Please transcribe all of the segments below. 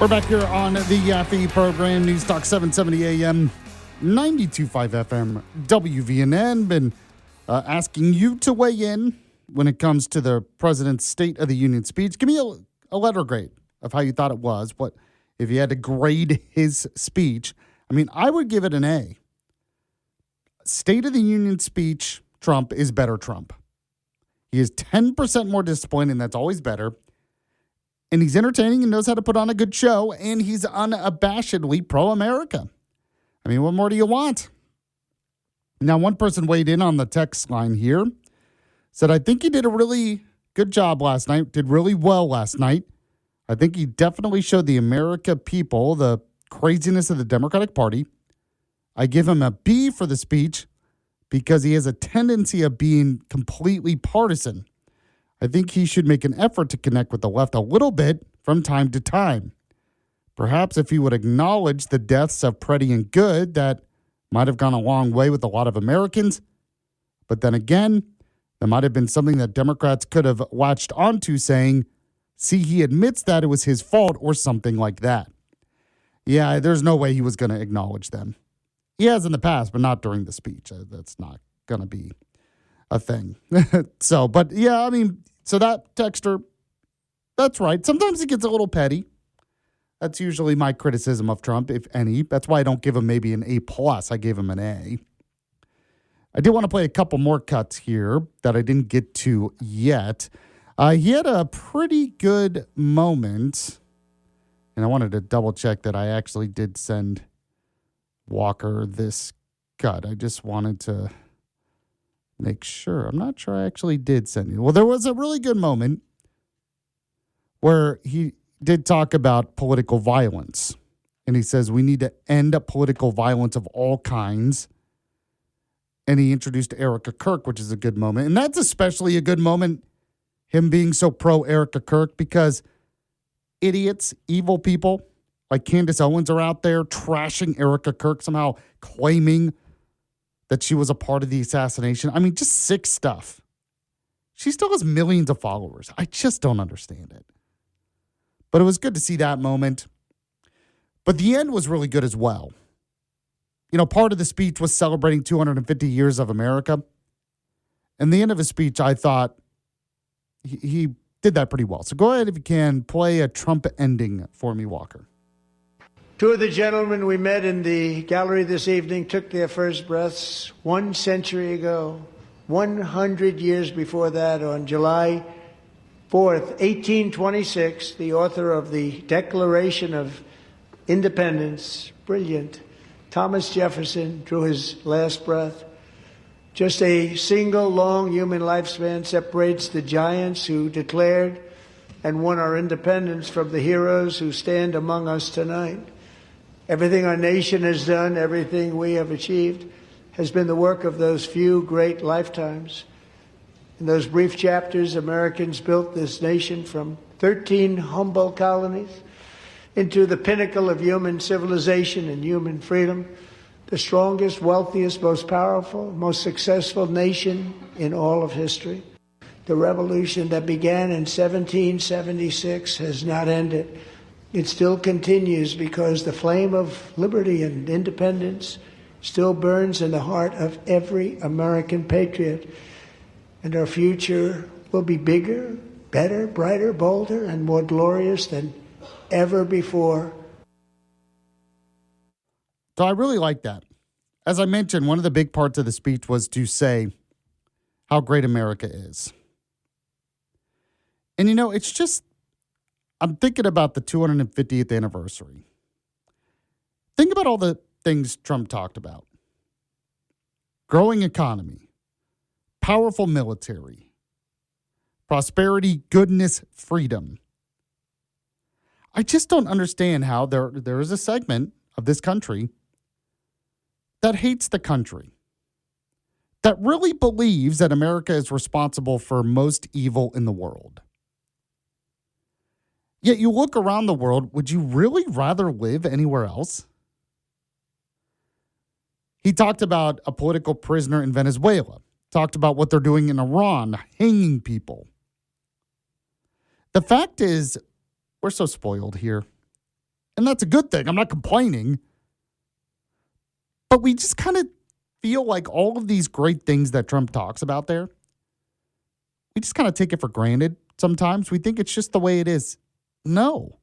We're back here on the Yaffee program, News Talk 770 AM, 92.5 FM, WVNN. Been asking you to weigh in when it comes to the president's State of the Union speech. Give me a letter grade of how you thought it was. What if you had to grade his speech? I mean, I would give it an A. State of the Union speech, Trump is better Trump. He is 10% more disappointing. That's always better. And he's entertaining and knows how to put on a good show. And he's unabashedly pro-America. I mean, what more do you want? Now, one person weighed in on the text line here. Said, I think he did a really good job last night. Did really well last night. I think he definitely showed the America people the craziness of the Democratic Party. I give him a B for the speech because he has a tendency of being completely partisan. I think he should make an effort to connect with the left a little bit from time to time. Perhaps if he would acknowledge the deaths of Pretty and Good, that might have gone a long way with a lot of Americans. But then again, that might have been something that Democrats could have latched onto, saying, see, he admits that it was his fault or something like that. Yeah, there's no way he was going to acknowledge them. He has in the past, but not during the speech. That's not going to be a thing. But yeah, I mean, so that texter, that's right. Sometimes he gets a little petty. That's usually my criticism of Trump, if any. That's why I don't give him maybe an A+. I gave him an A. I did want to play a couple more cuts here that I didn't get to yet. He had a pretty good moment, and I wanted to double check that I actually did send Walker this cut. I just wanted to make sure. I'm not sure I actually did send you. Well, there was a really good moment where he did talk about political violence. And he says we need to end up political violence of all kinds. And he introduced Erica Kirk, which is a good moment. And that's especially a good moment, him being so pro Erica Kirk, because idiots, evil people like Candace Owens are out there trashing Erica Kirk, somehow claiming that she was a part of the assassination. I mean, just sick stuff. She still has millions of followers. I just don't understand it. But it was good to see that moment. But the end was really good as well. You know, part of the speech was celebrating 250 years of America. And the end of his speech, I thought he did that pretty well. So go ahead, if you can, play a Trump ending for me, Walker. Two of the gentlemen we met in the gallery this evening took their first breaths 1 century ago, 100 years before that, on July 4th, 1826, the author of the Declaration of Independence, brilliant, Thomas Jefferson, drew his last breath. Just a single long human lifespan separates the giants who declared and won our independence from the heroes who stand among us tonight. Everything our nation has done, everything we have achieved, has been the work of those few great lifetimes. In those brief chapters, Americans built this nation from 13 humble colonies into the pinnacle of human civilization and human freedom, the strongest, wealthiest, most powerful, most successful nation in all of history. The revolution that began in 1776 has not ended. It still continues because the flame of liberty and independence still burns in the heart of every American patriot. And our future will be bigger, better, brighter, bolder, and more glorious than ever before. So I really like that. As I mentioned, one of the big parts of the speech was to say how great America is. And, you know, it's just, I'm thinking about the 250th anniversary. Think about all the things Trump talked about. Growing economy, powerful military, prosperity, goodness, freedom. I just don't understand how there is a segment of this country that hates the country, that really believes that America is responsible for most evil in the world. Yet you look around the world, would you really rather live anywhere else? He talked about a political prisoner in Venezuela, talked about what they're doing in Iran, hanging people. The fact is, we're so spoiled here. And that's a good thing. I'm not complaining. But we just kind of feel like all of these great things that Trump talks about there, we just kind of take it for granted sometimes. We think it's just the way it is. No.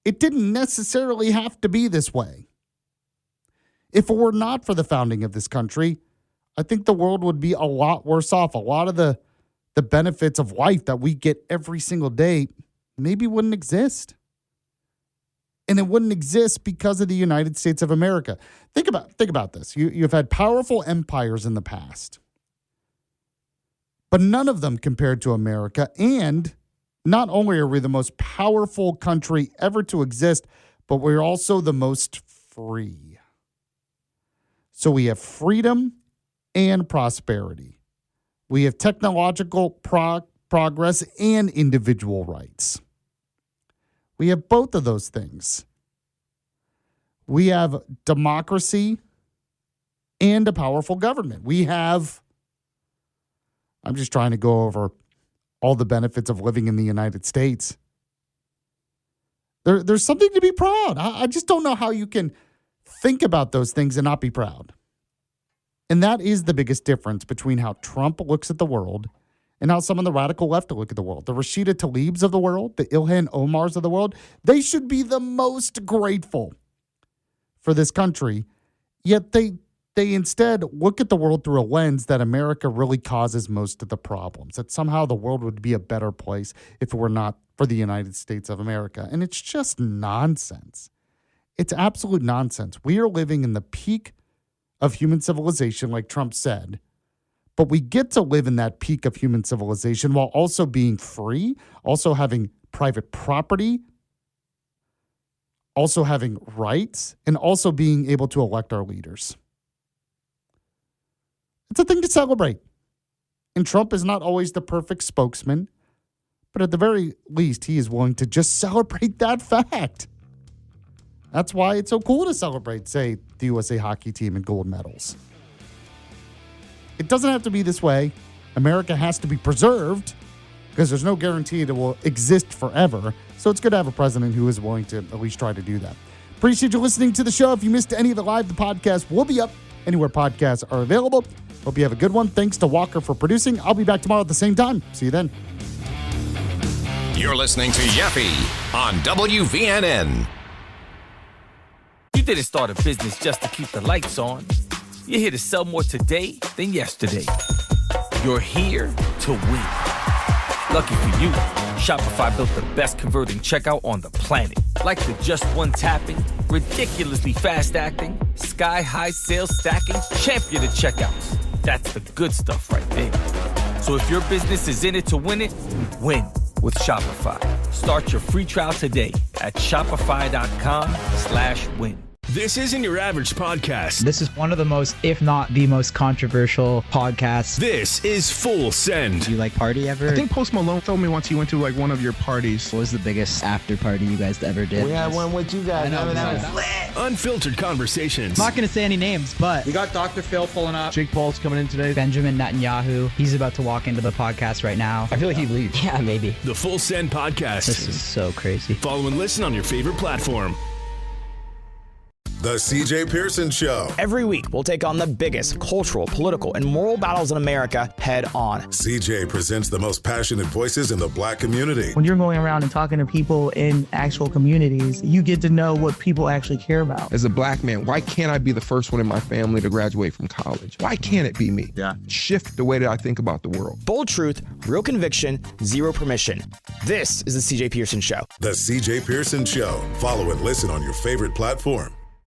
It didn't necessarily have to be this way. If it were not for the founding of this country, I think the world would be a lot worse off. A lot of the benefits of life that we get every single day maybe wouldn't exist. And it wouldn't exist because of the United States of America. Think about this. You've had powerful empires in the past, but none of them compared to America. And not only are we the most powerful country ever to exist, but we're also the most free. So we have freedom and prosperity. We have technological progress and individual rights. We have both of those things. We have democracy and a powerful government. I'm just trying to go over all the benefits of living in the United States. There's something to be proud. I just don't know how you can think about those things and not be proud. And that is the biggest difference between how Trump looks at the world and how some of the radical left look at the world. The Rashida Tlaibs of the world, the Ilhan Omars of the world, they should be the most grateful for this country. Yet they instead look at the world through a lens that America really causes most of the problems, that somehow the world would be a better place if it were not for the United States of America. And it's just nonsense. It's absolute nonsense. We are living in the peak of human civilization, like Trump said. But we get to live in that peak of human civilization while also being free, also having private property, also having rights, and also being able to elect our leaders. It's a thing to celebrate. And Trump is not always the perfect spokesman, but at the very least, he is willing to just celebrate that fact. That's why it's so cool to celebrate, say, the USA hockey team and gold medals. It doesn't have to be this way. America has to be preserved because there's no guarantee it will exist forever. So it's good to have a president who is willing to at least try to do that. Appreciate you listening to the show. If you missed any of it live, the podcast will be up anywhere podcasts are available. Hope you have a good one. Thanks to Walker for producing. I'll be back tomorrow at the same time. See you then. You're listening to Yaffee on WVNN. You didn't start a business just to keep the lights on. You're here to sell more today than yesterday. You're here to win. Lucky for you, Shopify built the best converting checkout on the planet. Like the just one tapping, ridiculously fast acting, sky-high sales stacking, champion of checkouts. That's the good stuff right there. So if your business is in it to win it, win with Shopify. Start your free trial today at shopify.com/win. This isn't your average podcast. This is one of the most, if not the most controversial podcasts. This is Full Send. Do you like party ever? I think Post Malone told me once he went to like one of your parties. What was the biggest after party you guys ever did? We had one with you guys. Unfiltered conversations. I'm not going to say any names, but we got Dr. Phil pulling up. Jake Paul's coming in today. Benjamin Netanyahu, he's about to walk into the podcast right now. I feel like he'd leave. Yeah, maybe. The Full Send podcast. This is so crazy. Follow and listen on your favorite platform. The CJ Pearson Show. Every week, we'll take on the biggest cultural, political, and moral battles in America head on. CJ presents the most passionate voices in the Black community. When you're going around and talking to people in actual communities, you get to know what people actually care about. As a Black man, why can't I be the first one in my family to graduate from college? Why can't it be me? Yeah. Shift the way that I think about the world. Bold truth, real conviction, zero permission. This is the CJ Pearson Show. The CJ Pearson Show. Follow and listen on your favorite platform.